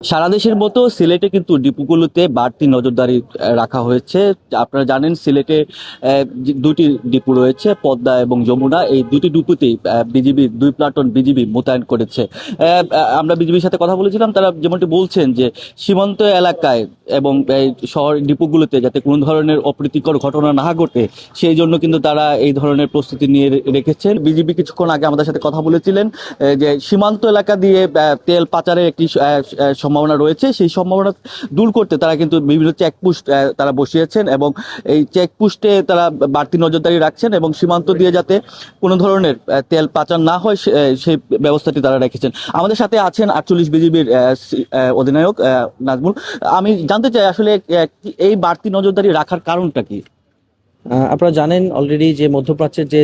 সারা দেশের মতো সিলেটে কিন্তু ডিপুগুলোতে বাড়তি নজরদারি রাখা হয়েছে। আপনারা জানেন সিলেটে দুটি ডিপু রয়েছে, পদ্মা এবং যমুনা। এই দুটি ডিপুতেই বিজিবি 2 প্লাটুন বিজিবি মোতায়েন করেছে। আমরা বিজিবির সাথে কথা বলেছিলাম, তারা যেমনটি বলছেন যে সীমান্ত এলাকায় এবং এই শহর ডিপুগুলোতে যাতে কোনো ধরনের অপ্রীতিকর ঘটনা না ঘটে, সেই জন্য কিন্তু তারা এই ধরনের প্রস্তুতি নিয়ে রেখেছেন। বিজিবি কিছুক্ষণ আগে আমাদের সাথে কথা বলেছিলেন যে সীমান্ত এলাকা দিয়ে তেল পাচারের একটি সম্ভাবনা রয়েছে। সেই সম্ভাবনা দূর করতে তারা কিন্তু বিভিন্ন চেকপোস্ট তারা বসিয়েছেন এবং এই চেকপোস্টে তারা বাড়তি নজরদারি রাখছেন এবং সীমান্ত দিয়ে যাতে কোনো ধরনের তেল পাচার না হয় সেই ব্যবস্থাটি তারা রেখেছেন। আমাদের সাথে আছেন 48 বিজিবির অধিনায়ক নাজমুল। আমি জানতে চাই আসলে এই বাড়তি নজরদারি রাখার কারণটা কি? আপনারা জানেন অলরেডি যে মধ্যপ্রাচ্যের যে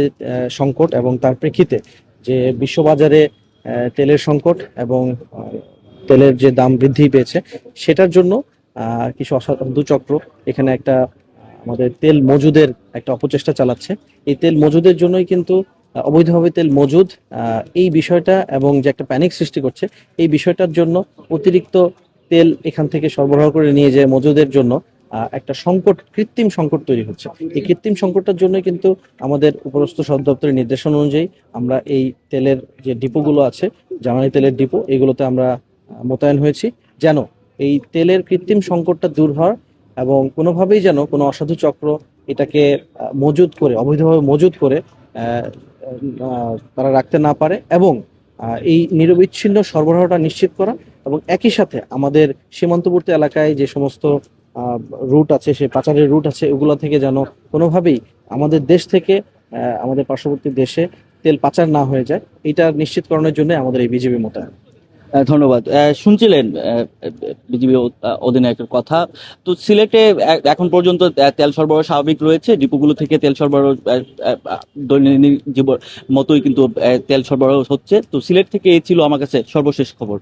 সংকট এবং তার প্রেক্ষিতে যে বিশ্ববাজারে তেলের সংকট এবং তেলের যে দাম বৃদ্ধি পেয়েছে, সেটার জন্য কিছু অসাধু চক্র এখানে একটা আমাদের তেল মজুদের একটা অপচেষ্টা চালাচ্ছে। এই তেল মজুদের জন্যই কিন্তু অবৈধভাবে তেল মজুদ, এই বিষয়টা এবং যে একটা প্যানিক সৃষ্টি করছে, এই বিষয়টার জন্য অতিরিক্ত তেল এখান থেকে সরবরাহ করে নিয়ে যে মজুদের জন্য একটা সংকট, কৃত্রিম সংকট তৈরি হচ্ছে। এই কৃত্রিম সংকটটার জন্য কিন্তু আমাদের উপরস্থ সদর দপ্তরের নির্দেশনা অনুযায়ী আমরা এই তেলের যে ডিপোগুলো আছে, জ্বালানি তেলের ডিপো, এগুলোতে আমরা মোতায়েন হয়েছি, যেন এই তেলের কৃত্রিম সংকটটা দূর হয় এবং কোনোভাবেই যেন কোনো অসাধু চক্র এটাকে মজুদ করে, অবৈধভাবে মজুদ করে তারা রাখতে না পারে, এবং এই নিরবিচ্ছিন্ন সরবরাহটা নিশ্চিত করা। এবং একই সাথে আমাদের সীমান্তবর্তী এলাকায় যে সমস্ত রুট আছে, সে পাচারের রুট আছে, ওগুলো থেকে যেন কোনোভাবেই আমাদের দেশ থেকে আমাদের পার্শ্ববর্তী দেশে তেল পাচার না হয়ে যায়, এটা নিশ্চিতকরণের জন্য আমাদের এই বিজিবি মোতায়েন। ধন্যবাদ। শুনছিলেন বিজিবি অধিনায়কের কথা। তো সিলেটে এখন পর্যন্ত তেল সরবরাহ স্বাভাবিক রয়েছে, ডিপোগুলো থেকে তেল সরবরাহ দৈনন্দিন জীবন মতোই কিন্তু তেল সরবরাহ হচ্ছে। তো সিলেট থেকে এই ছিল আমার কাছে সর্বশেষ খবর।